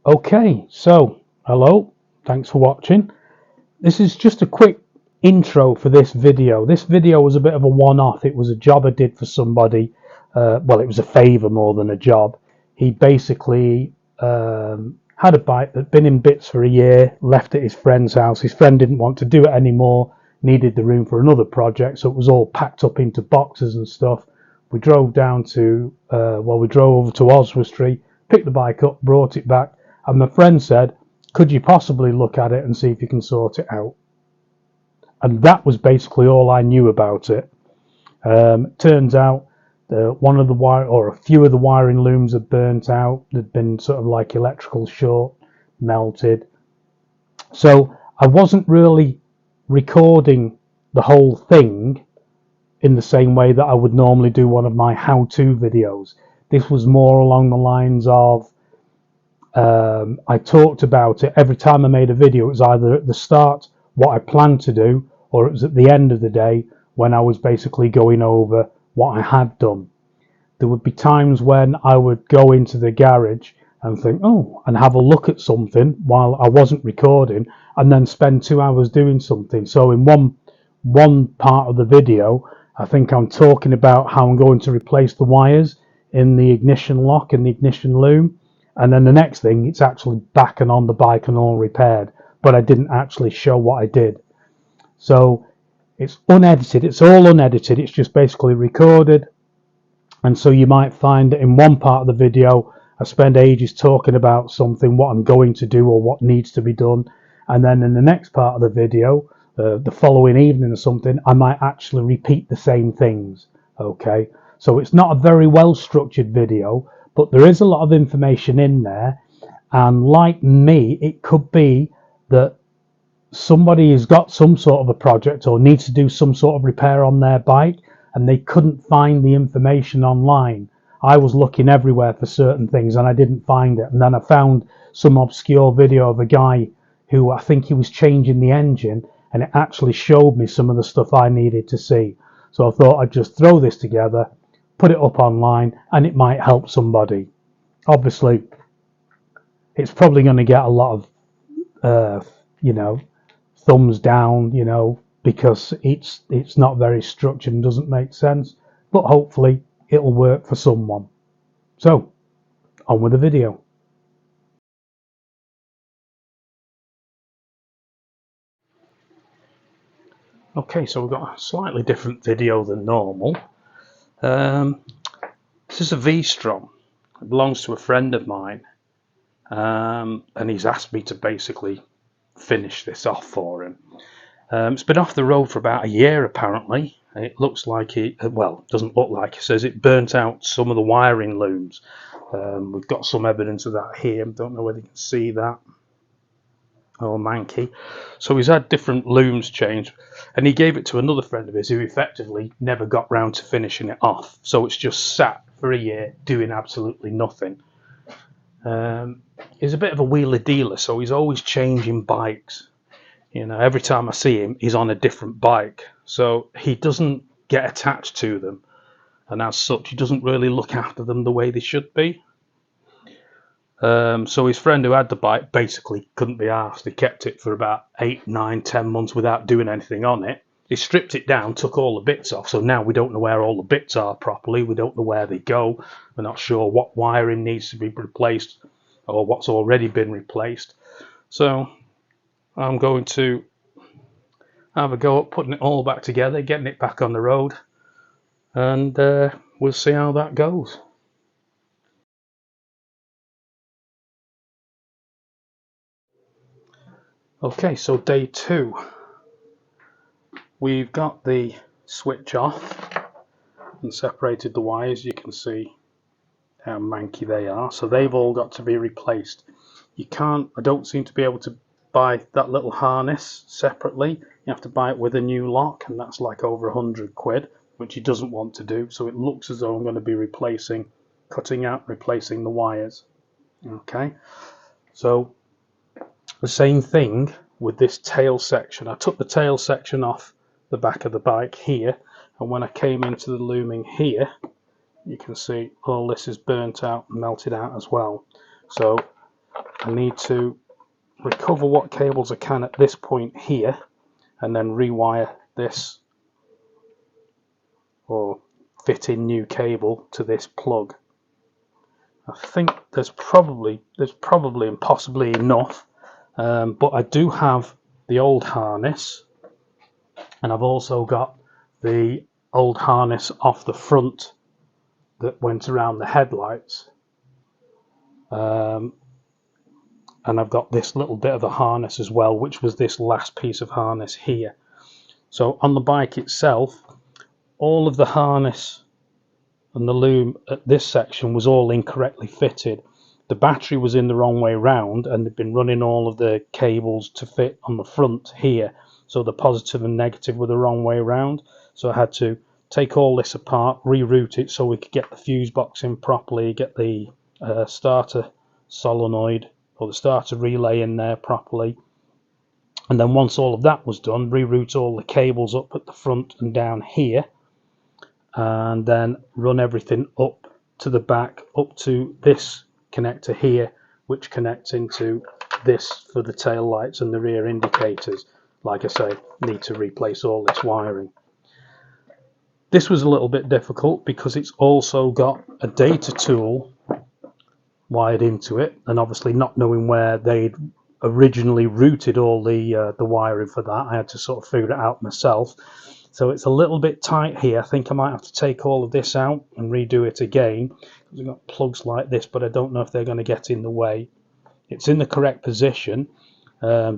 Okay, so hello, thanks for watching. This is just a quick intro for this video. This video was a bit of a one-off. It was a job I did for somebody. Well, it was a favour more than a job. He basically had a bike that'd been in bits for a year, left at his friend's house. His friend didn't want to do it anymore, needed the room for another project, so it was all packed up into boxes and stuff. We drove down to, we drove over to Oswestry, picked the bike up, brought it back, and my friend said, could you possibly look at it and see if you can sort it out? And that was basically all I knew about it. Turns out one of the wire, or a few of the wiring looms had burnt out. There'd been sort of like electrical short, melted. So I wasn't really recording the whole thing in the same way that I would normally do one of my how-to videos. This was more along the lines of I talked about it every time I made a video. It was either at the start, what I planned to do, or it was at the end of the day when I was basically going over what I had done. There would be times when I would go into the garage and think, oh, and have a look at something while I wasn't recording, and then spend 2 hours doing something. So in one part of the video, I think I'm talking about how I'm going to replace the wires in the ignition lock and the ignition loom. And then the next thing, it's actually back and on the bike and all repaired, but I didn't actually show what I did. So it's unedited, it's all unedited, it's just basically recorded. And so you might find that in one part of the video, I spend ages talking about something, what I'm going to do or what needs to be done. And then in the next part of the video, the following evening or something, I might actually repeat the same things. Okay, so it's not a very well structured video, but there is a lot of information in there. And like me, it could be that somebody has got some sort of a project or needs to do some sort of repair on their bike and they couldn't find the information online. I was looking everywhere for certain things and I didn't find it. And then I found some obscure video of a guy who I think he was changing the engine, and it actually showed me some of the stuff I needed to see. So I thought I'd just throw this together, put it up online, and it might help somebody. Obviously, it's probably going to get a lot of, thumbs down, because it's not very structured and doesn't make sense. But hopefully it'll work for someone. So on with the video. Okay, so we've got a slightly different video than normal. This is a V-Strom. It belongs to a friend of mine, and he's asked me to basically finish this off for him. It's been off the road for about a year apparently. It looks like it doesn't look like it. Says it burnt out some of the wiring looms. We've got some evidence of that here. Don't know whether you can see that. Oh, manky. So he's had different looms changed, and he gave it to another friend of his who effectively never got round to finishing it off. So it's just sat for a year doing absolutely nothing. He's a bit of a wheeler dealer, so he's always changing bikes. Every time I see him, he's on a different bike. So he doesn't get attached to them. And as such, he doesn't really look after them the way they should be. So his friend who had the bike basically couldn't be asked. He kept it for about 8, 9, 10 months without doing anything on it. He stripped it down, took all the bits off. So now we don't know where all the bits are properly. We don't know where they go. We're not sure what wiring needs to be replaced or what's already been replaced. So I'm going to have a go at putting it all back together, getting it back on the road, and we'll see how that goes. Okay, so day 2. We've got the switch off and separated the wires. You can see how manky they are. So they've all got to be replaced. I don't seem to be able to buy that little harness separately. You have to buy it with a new lock, and that's like over 100 quid, which he doesn't want to do. So it looks as though I'm going to be cutting out, replacing the wires. Okay, so the same thing with this tail section. I took the tail section off the back of the bike here, and when I came into the looming here, you can see all this is burnt out and melted out as well. So I need to recover what cables I can at this point here and then rewire this or fit in new cable to this plug. I think there's probably and possibly enough, but I do have the old harness, and I've also got the old harness off the front that went around the headlights, and I've got this little bit of a harness as well, which was this last piece of harness here. So on the bike itself, all of the harness and the loom at this section was all incorrectly fitted. The battery was in the wrong way round, and they've been running all of the cables to fit on the front here, so the positive and negative were the wrong way round. So I had to take all this apart, reroute it so we could get the fuse box in properly, get the starter solenoid or the starter relay in there properly, and then once all of that was done, reroute all the cables up at the front and down here, and then run everything up to the back, up to this connector here, which connects into this for the tail lights and the rear indicators. Like I say, need to replace all this wiring. This was a little bit difficult because it's also got a data tool wired into it, and obviously not knowing where they'd originally routed all the wiring for that, I had to sort of figure it out myself. So it's a little bit tight here. I think I might have to take all of this out and redo it again. We've got plugs like this, but I don't know if they're going to get in the way. It's in the correct position.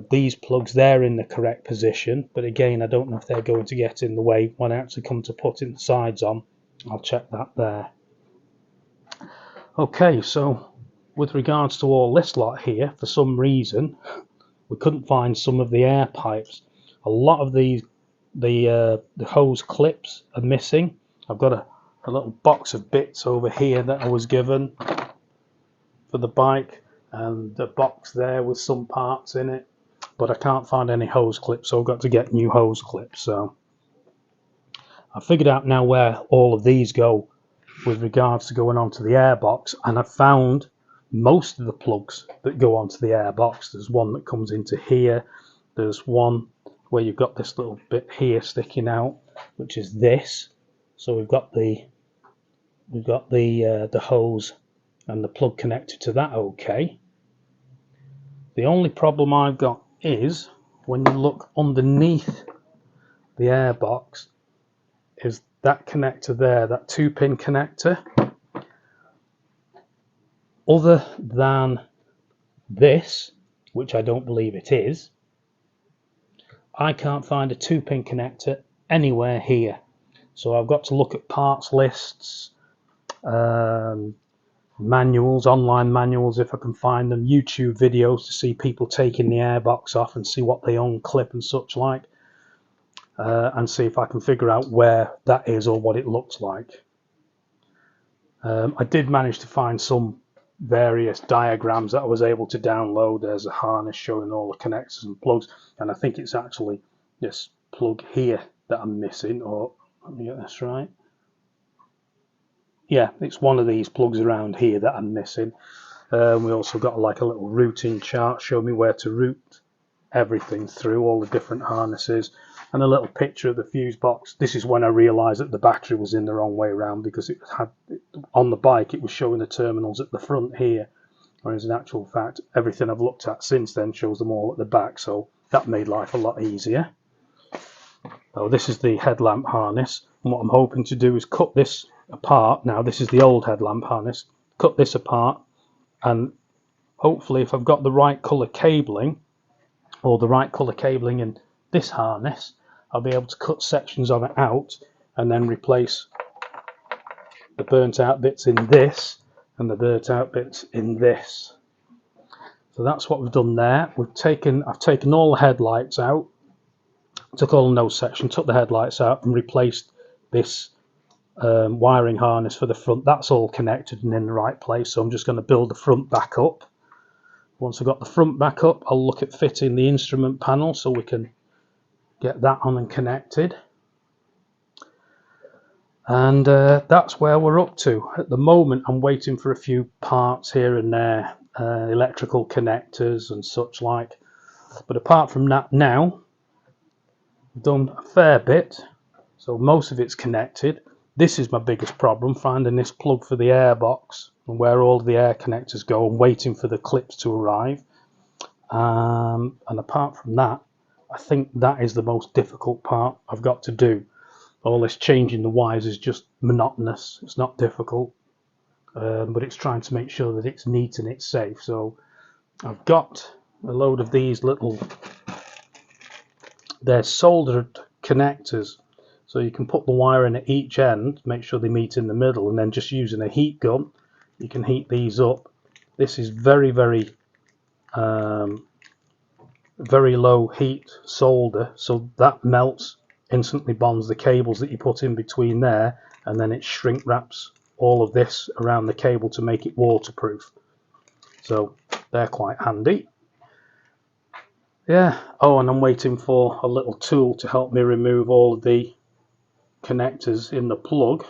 These plugs, they're in the correct position, but again, I don't know if they're going to get in the way when I actually come to putting the sides on. I'll check that there. Okay, so with regards to all this lot here, for some reason, we couldn't find some of the air pipes. A lot of these the hose clips are missing. I've got a little box of bits over here that I was given for the bike, and a box there with some parts in it, but I can't find any hose clips, so I've got to get new hose clips. So I figured out now where all of these go with regards to going onto the airbox, and I've found most of the plugs that go onto the airbox. There's one that comes into here, there's one where you've got this little bit here sticking out, which is this. So we've got the hose and the plug connected to that. Okay. The only problem I've got is when you look underneath the airbox, is that connector there, that 2-pin connector. Other than this, which I don't believe it is, I can't find a 2-pin connector anywhere here. So I've got to look at parts lists, manuals, online manuals if I can find them, YouTube videos to see people taking the airbox off and see what they unclip and such like, and see if I can figure out where that is or what it looks like. I did manage to find some various diagrams that I was able to download. There's a harness showing all the connectors and plugs, and I think it's actually this plug here that I'm missing, or let me get this right. Yeah, it's one of these plugs around here that I'm missing. We also got like a little routing chart showing me where to route everything through, all the different harnesses, and a little picture of the fuse box. This is when I realised that the battery was in the wrong way around, because it had, on the bike, it was showing the terminals at the front here, whereas in actual fact everything I've looked at since then shows them all at the back, so that made life a lot easier. So this is the headlamp harness, and what I'm hoping to do is cut this apart. Now this is the old headlamp harness. Cut this apart, and hopefully if I've got the right colour cabling, or the right colour cabling in this harness, I'll be able to cut sections of it out and then replace the burnt out bits in this and the burnt out bits in this. So that's what we've done there. I've taken all the headlights out, took all the nose section, took the headlights out and replaced this wiring harness for the front. That's all connected and in the right place, so I'm just going to build the front back up. Once I've got the front back up, I'll look at fitting the instrument panel so we can get that on and connected. And that's where we're up to. At the moment I'm waiting for a few parts here and there electrical connectors and such like. But apart from that, now I've done a fair bit, so most of it's connected. This is my biggest problem, finding this plug for the air box and where all the air connectors go and waiting for the clips to arrive. And apart from that, I think that is the most difficult part I've got to do. All this changing the wires is just monotonous. It's not difficult, but it's trying to make sure that it's neat and it's safe. So I've got a load of these little, they're soldered connectors, so you can put the wire in at each end, make sure they meet in the middle, and then just using a heat gun you can heat these up. This is very low heat solder, so that melts, instantly bonds the cables that you put in between there, and then it shrink wraps all of this around the cable to make it waterproof. So they're quite handy. Yeah. Oh, and I'm waiting for a little tool to help me remove all of the connectors in the plug,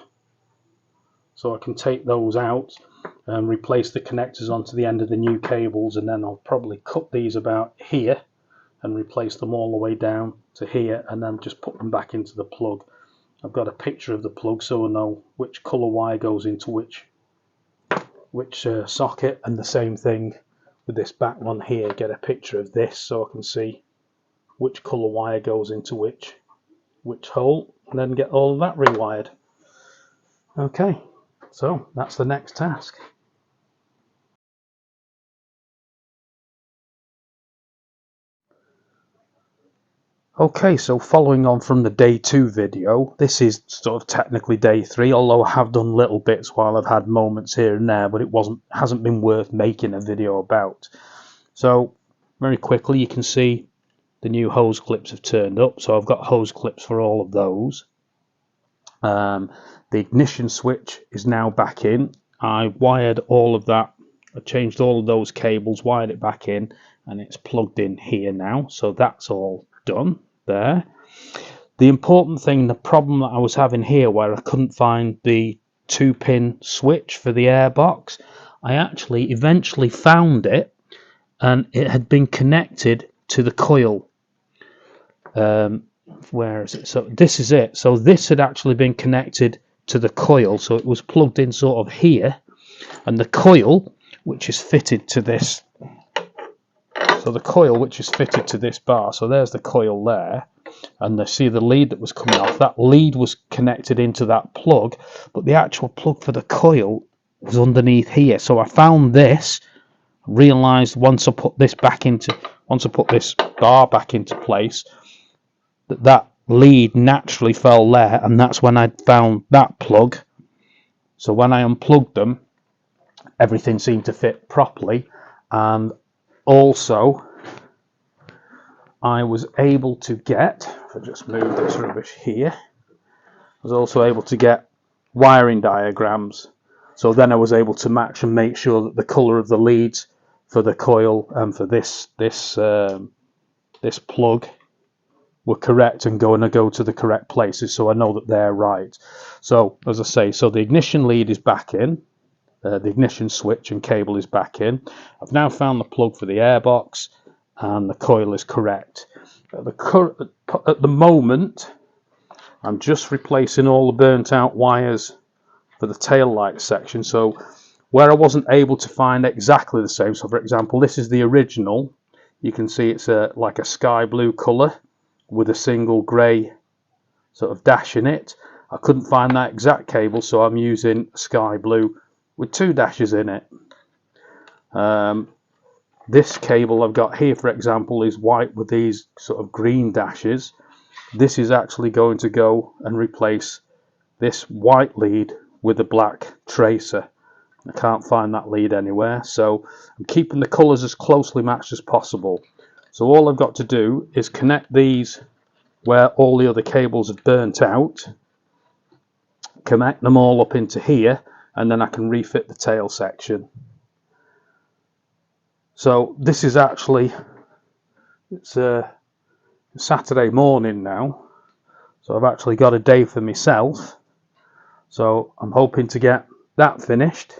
so I can take those out and replace the connectors onto the end of the new cables, and then I'll probably cut these about here and replace them all the way down to here, and then just put them back into the plug. I've got a picture of the plug so I know which colour wire goes into which socket, and the same thing with this back one here. Get a picture of this so I can see which colour wire goes into which hole, and then get all of that rewired. Okay, so that's the next task. Okay, so following on from the day 2 video, this is sort of technically day 3, although I have done little bits while I've had moments here and there, but it hasn't been worth making a video about. So very quickly you can see the new hose clips have turned up, so I've got hose clips for all of those. The ignition switch is now back in. I wired all of that, I changed all of those cables, wired it back in, and it's plugged in here now, so that's all done there. The important thing, the problem that I was having here where I couldn't find the 2-pin switch for the air box, I actually eventually found it, and it had been connected to the coil. Where is it? So this is it. So this had actually been connected to the coil, so it was plugged in sort of here, and the coil which is fitted to this, so the coil which is fitted to this bar, so there's the coil there, and see the lead that was coming off, that lead was connected into that plug, but the actual plug for the coil was underneath here. So I found this, realized once I put this bar back into place, that lead naturally fell there, and that's when I found that plug. So when I unplugged them, everything seemed to fit properly, and also I was able to get, if I just move this rubbish here, I was also able to get wiring diagrams, so then I was able to match and make sure that the colour of the leads for the coil and for this plug were correct and going to go to the correct places, so I know that they're right. So as I say, so the ignition lead is back in, the ignition switch and cable is back in. I've now found the plug for the airbox, and the coil is correct. At the moment, I'm just replacing all the burnt out wires for the tail light section. So where I wasn't able to find exactly the same, so for example, this is the original. You can see it's like a sky blue colour with a single grey sort of dash in it. I couldn't find that exact cable, so I'm using sky blue with 2 dashes in it. This cable I've got here, for example, is white with these sort of green dashes. This is actually going to go and replace this white lead with a black tracer. I can't find that lead anywhere, so I'm keeping the colours as closely matched as possible. So all I've got to do is connect these where all the other cables have burnt out, connect them all up into here, and then I can refit the tail section. So this is actually, it's Saturday morning now, so I've actually got a day for myself. So I'm hoping to get that finished,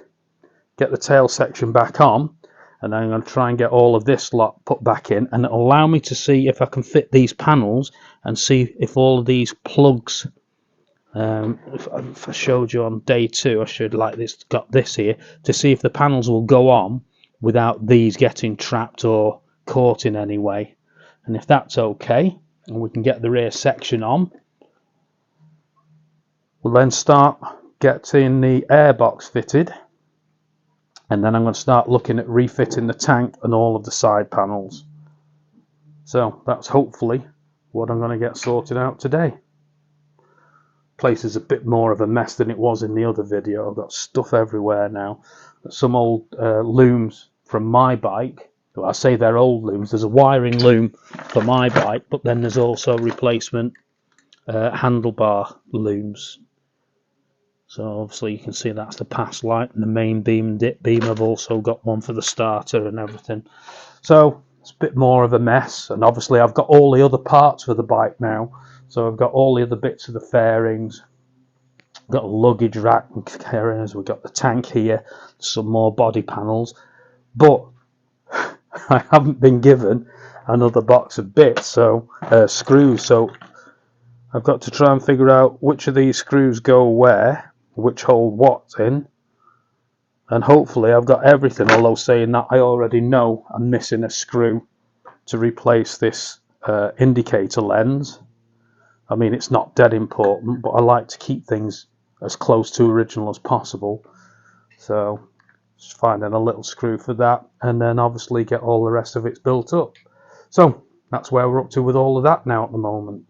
get the tail section back on, and then I'm going to try and get all of this lot put back in, and it'll allow me to see if I can fit these panels and see if all of these plugs, if I showed you on day 2, I should like this, got this here, to see if the panels will go on without these getting trapped or caught in any way. And if that's okay, and we can get the rear section on, we'll then start getting the airbox fitted, and then I'm going to start looking at refitting the tank and all of the side panels. So that's hopefully what I'm going to get sorted out today. Place is a bit more of a mess than it was in the other video. I've got stuff everywhere now. Some old looms from my bike. Well, I say they're old looms. There's a wiring loom for my bike, but then there's also replacement handlebar looms. So obviously you can see that's the pass light and the main beam and dip beam. I've also got one for the starter and everything. So it's a bit more of a mess, and obviously I've got all the other parts for the bike now. So I've got all the other bits of the fairings, got a luggage rack and carriers, we've got the tank here, some more body panels, but I haven't been given another box of bits, so screws, so I've got to try and figure out which of these screws go where, which hold what in, and hopefully I've got everything, although saying that I already know I'm missing a screw to replace this indicator lens. I mean, it's not dead important, but I like to keep things as close to original as possible. So just finding a little screw for that, and then obviously get all the rest of it built up. So that's where we're up to with all of that now at the moment.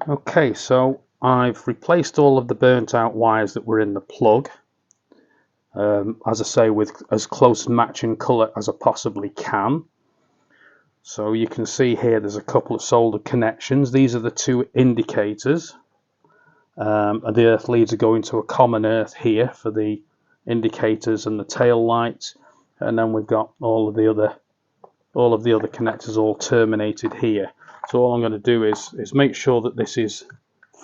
Okay, so I've replaced all of the burnt out wires that were in the plug. As I say, with as close matching colour as I possibly can. So you can see here there's a couple of soldered connections. These are the 2 indicators, and the earth leads are going to a common earth here for the indicators and the tail lights, and then we've got all of the other connectors all terminated here. So all I'm going to do is make sure that this is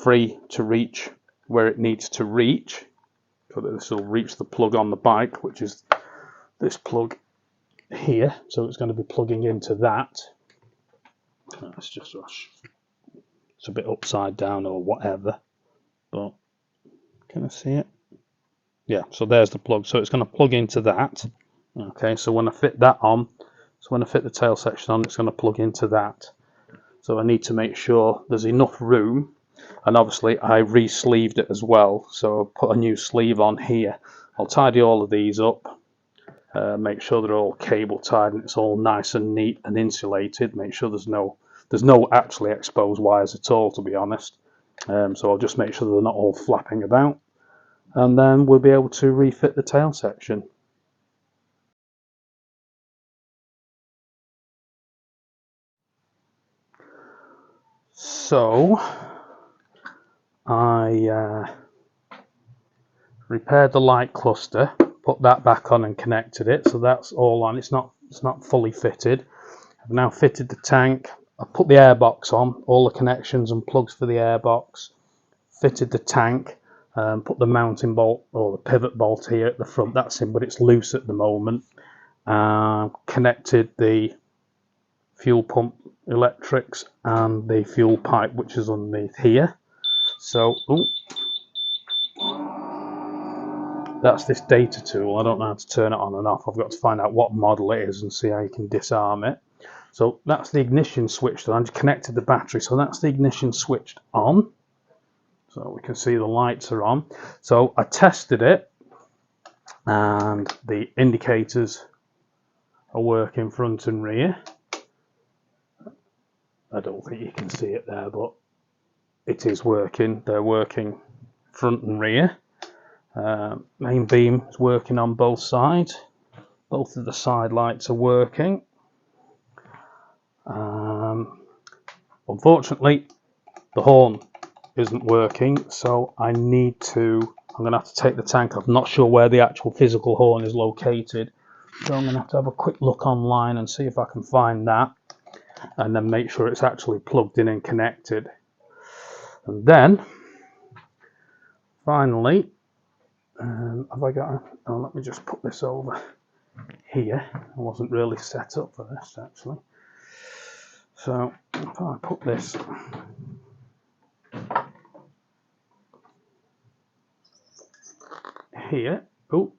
free to reach where it needs to reach, so that this will reach the plug on the bike, which is this plug here. So it's going to be plugging into that. It's just it's a bit upside down or whatever, but can I see it? Yeah, so there's the plug, so it's going to plug into that. Okay, so when I fit that on, so when I fit the tail section on, it's going to plug into that. So I need to make sure there's enough room, and obviously I re-sleeved it as well, so I'll put a new sleeve on here. I'll tidy all of these up, make sure they're all cable tied and it's all nice and neat and insulated. Make sure there's no actually exposed wires at all, to be honest. So I'll just make sure they're not all flapping about, and then we'll be able to refit the tail section. So I repaired the light cluster, put that back on and connected it, so that's all on. It's not fully fitted. I've now fitted the tank. I put the airbox on, all the connections and plugs for the airbox, fitted the tank, put the mounting bolt or the pivot bolt here at the front, that's in, but it's loose at the moment. Connected the fuel pump electrics and the fuel pipe, which is underneath here. So that's this data tool. I don't know how to turn it on and off. I've got to find out what model it is and see how you can disarm it. So that's the ignition switch that I've connected the battery. So that's the ignition switched on. So we can see the lights are on. So I tested it, and the indicators are working front and rear. I don't think you can see it there, but it is working. They're working front and rear. Main beam is working on both sides. Both of the side lights are working. Unfortunately, the horn isn't working, so I'm going to have to take the tank off. I'm not sure where the actual physical horn is located, so I'm going to have a quick look online and see if I can find that, and then make sure it's actually plugged in and connected. And then finally, have I got let me just put this over here. I wasn't really set up for this actually. So if I put this here, oh,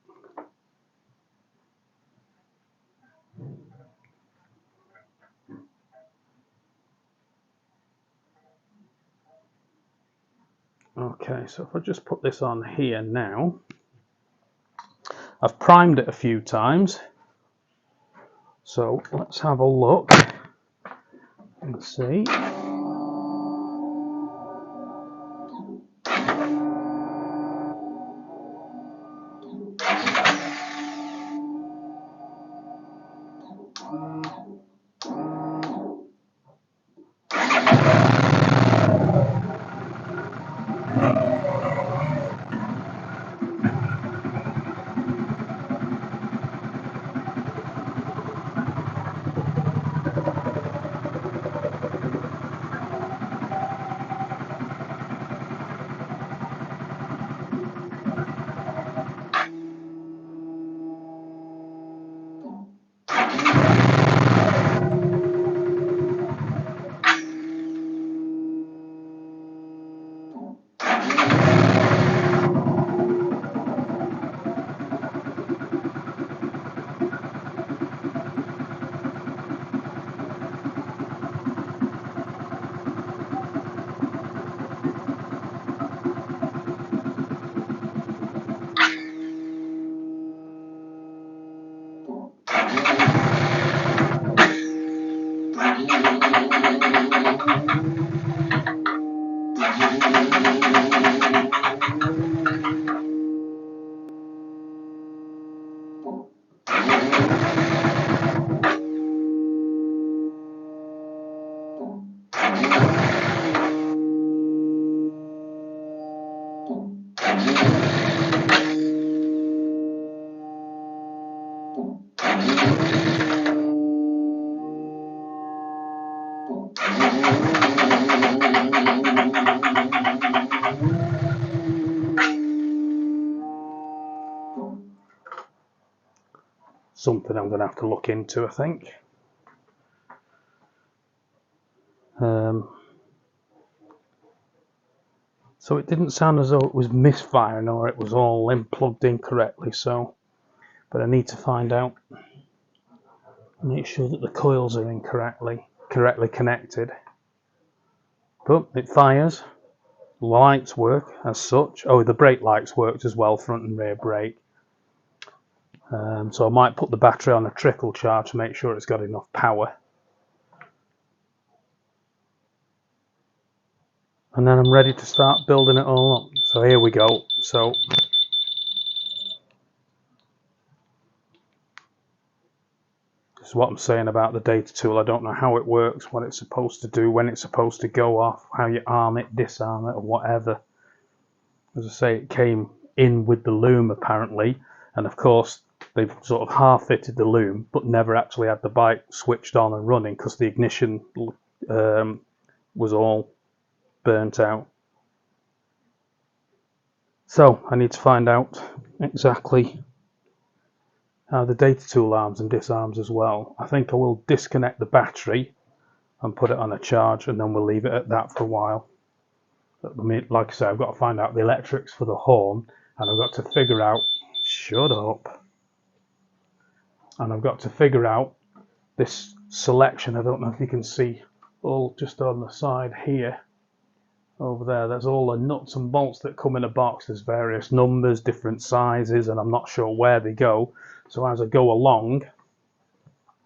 okay, so if I just put this on here now, I've primed it a few times, so let's have a look and see. Something I'm going to have to look into, I think. So it didn't sound as though it was misfiring or it was all plugged in correctly, so, but I need to find out, make sure that the coils are correctly connected. But it fires, the lights work as such. Oh, the brake lights worked as well, front and rear brake. So I might put the battery on a trickle charge to make sure it's got enough power. And then I'm ready to start building it all up. So here we go. So this is what I'm saying about the data tool. I don't know how it works, what it's supposed to do, when it's supposed to go off, how you arm it, disarm it, or whatever. As I say, it came in with the loom apparently, and of course they've sort of half fitted the loom but never actually had the bike switched on and running because the ignition was all burnt out. So I need to find out exactly how the data tool arms and disarms as well. I think I will disconnect the battery and put it on a charge, and then we'll leave it at that for a while. Like I say, I've got to find out the electrics for the horn, and I've got to figure out, shut up, and I've got to figure out this selection. I don't know if you can see, all just on the side here, over there, there's all the nuts and bolts that come in a box. There's various numbers, different sizes, and I'm not sure where they go. So as I go along,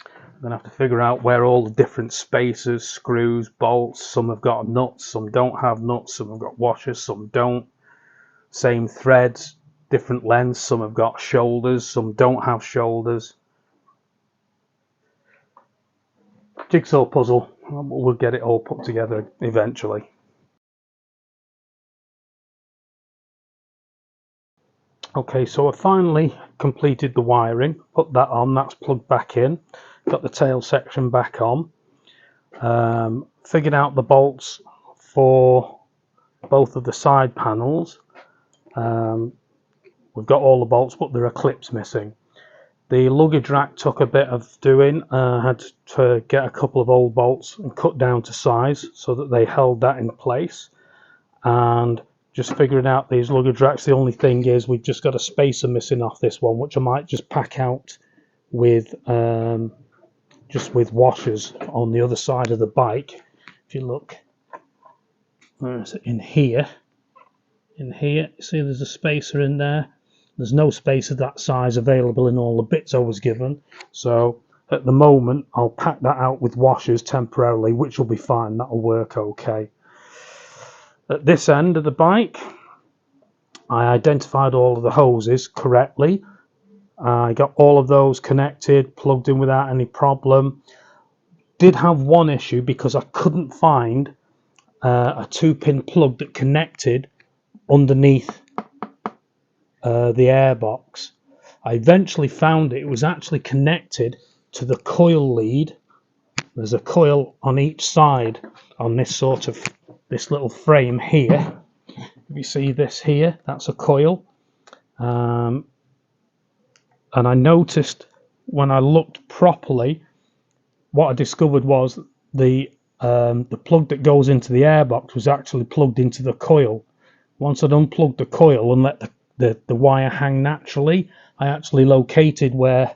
I'm going to have to figure out where all the different spacers, screws, bolts, some have got nuts, some don't have nuts, some have got washers, some don't. Same threads, different lengths, some have got shoulders, some don't have shoulders. Jigsaw puzzle, we'll get it all put together eventually. Okay, so I finally completed the wiring, put that on, that's plugged back in, got the tail section back on, figured out the bolts for both of the side panels. We've got all the bolts, but there are clips missing. The luggage rack took a bit of doing. I had to get a couple of old bolts and cut down to size so that they held that in place. And just figuring out these luggage racks, the only thing is we've just got a spacer missing off this one, which I might just pack out with just with washers on the other side of the bike. If you look, where is it? In here, see there's a spacer in there. There's no spacer that size available in all the bits I was given, so at the moment I'll pack that out with washers temporarily, which will be fine, that'll work okay. At this end of the bike, I identified all of the hoses correctly. I got all of those connected, plugged in without any problem. Did have one issue because I couldn't find a 2-pin plug that connected underneath the airbox. I eventually found it. It was actually connected to the coil lead. There's a coil on each side on this this little frame here. If you see this here, that's a coil. And I noticed when I looked properly, what I discovered was the plug that goes into the airbox was actually plugged into the coil. Once I'd unplugged the coil and let the wire hang naturally, I actually located where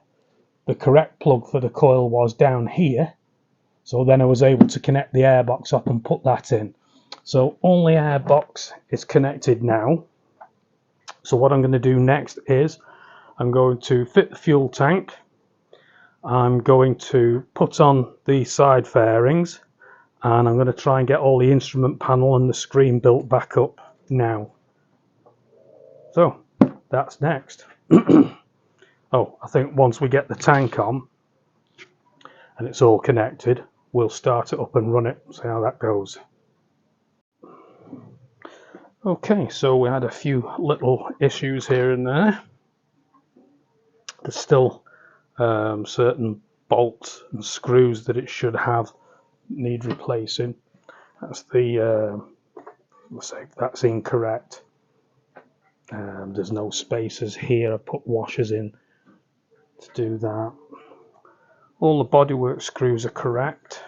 the correct plug for the coil was down here. So then I was able to connect the airbox up and put that in. So only airbox is connected now. So what I'm going to do next is I'm going to fit the fuel tank. I'm going to put on the side fairings, and I'm going to try and get all the instrument panel and the screen built back up now. So that's next. Oh, I think once we get the tank on and it's all connected, we'll start it up and run it, see how that goes. Okay, so we had a few little issues here and there. There's still certain bolts and screws that it should have need replacing. That's the let's say that's incorrect. There's no spacers here. I put washers in to do that. All the bodywork screws are correct.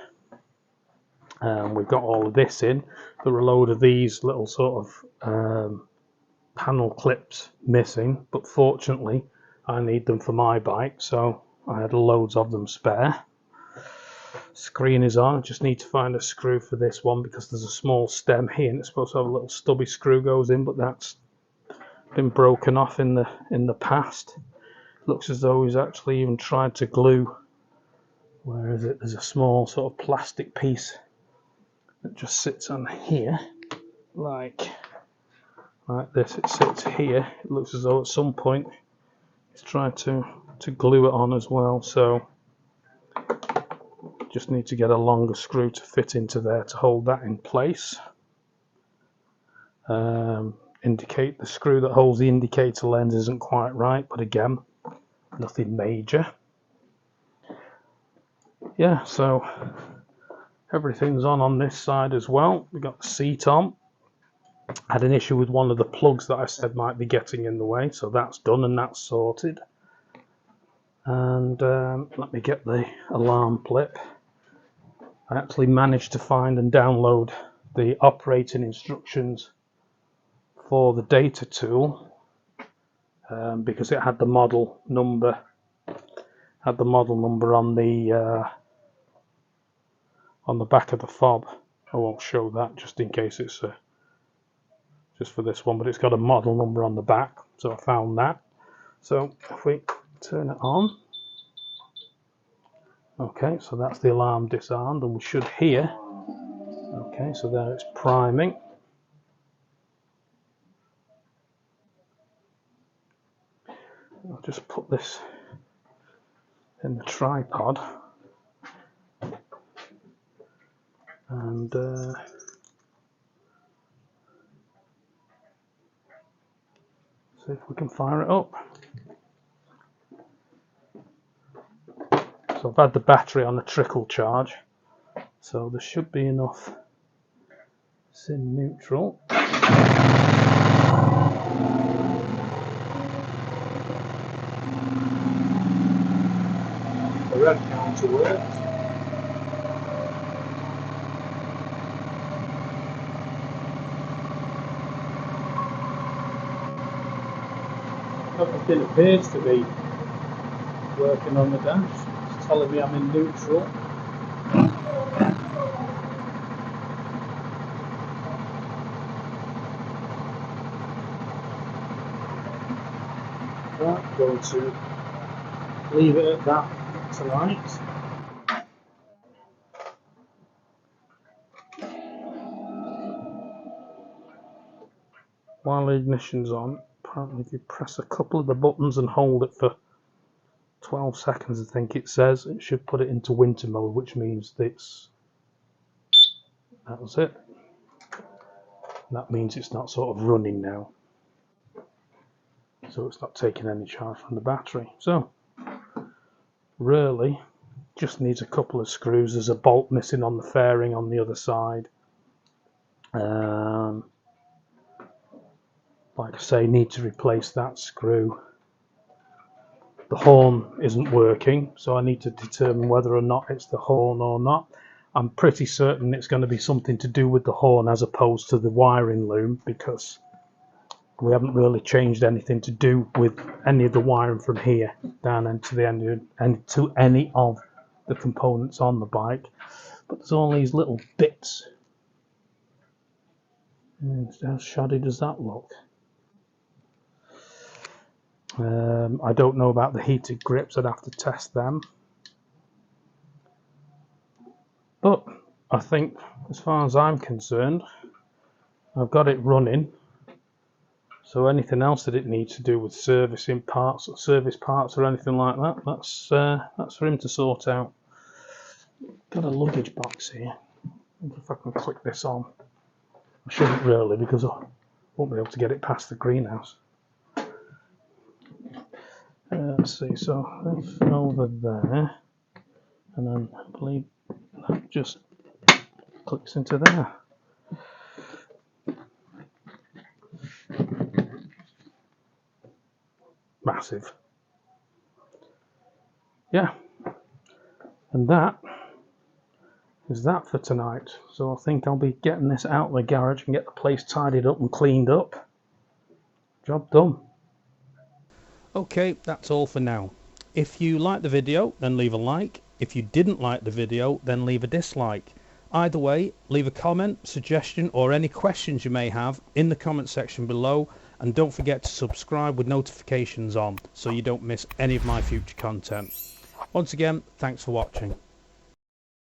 We've got all of this in. There were a load of these little sort of panel clips missing, but fortunately I need them for my bike, so I had loads of them spare. Screen is on. I just need to find a screw for this one because there's a small stem here and it's supposed to have a little stubby screw goes in, but that's been broken off in the past. Looks as though he's actually even tried to glue. Where is it? There's a small sort of plastic piece that just sits on here, like this. It sits here. It looks as though at some point he's tried to glue it on as well. So just need to get a longer screw to fit into there to hold that in place. Indicate the screw that holds the indicator lens isn't quite right, but again, nothing major. Yeah, so everything's on this side as well. We've got the seat on. Had an issue with one of the plugs that I said might be getting in the way, so that's done and that's sorted. And let me get the alarm blip. I actually managed to find and download the operating instructions for the data tool because it had the model number on the back of the fob. I won't show that just in case it's just for this one, but it's got a model number on the back, so I found that. So if we turn it on, okay, so that's the alarm disarmed, and we should hear. Okay, so there it's priming. I'll just put this in the tripod and see if we can fire it up. So I've had the battery on a trickle charge, so there should be enough. It's in neutral. rev counter works. Everything appears to be working on the dash. It's telling me I'm in neutral. Right, going to leave it at that tonight. While the ignition's on, apparently if you press a couple of the buttons and hold it for 12 seconds, I think it says, it should put it into winter mode, which means that's it. That means it's not sort of running now. So it's not taking any charge from the battery. So, really, just needs a couple of screws. There's a bolt missing on the fairing on the other side. Like I say, need to replace that screw. The horn isn't working, so I need to determine whether or not it's the horn or not. I'm pretty certain it's going to be something to do with the horn as opposed to the wiring loom, because we haven't really changed anything to do with any of the wiring from here down into the end and to any of the components on the bike. But there's all these little bits. How shoddy does that look? I don't know about the heated grips. I'd have to test them. But I think, as far as I'm concerned, I've got it running. So anything else that it needs to do with servicing parts, or service parts, or anything like that, that's for him to sort out. Got a luggage box here. I wonder if I can click this on. I shouldn't really, because I won't be able to get it past the greenhouse. Let's see. So that's over there, and then I believe that just clicks into there. Massive. Yeah, and that is that for tonight. So I think I'll be getting this out of the garage and get the place tidied up and cleaned up. Job done. Okay, that's all for now. If you liked the video, then leave a like. If you didn't like the video, then leave a dislike. Either way, leave a comment, suggestion, or any questions you may have in the comment section below, and don't forget to subscribe with notifications on so you don't miss any of my future content. Once again, thanks for watching.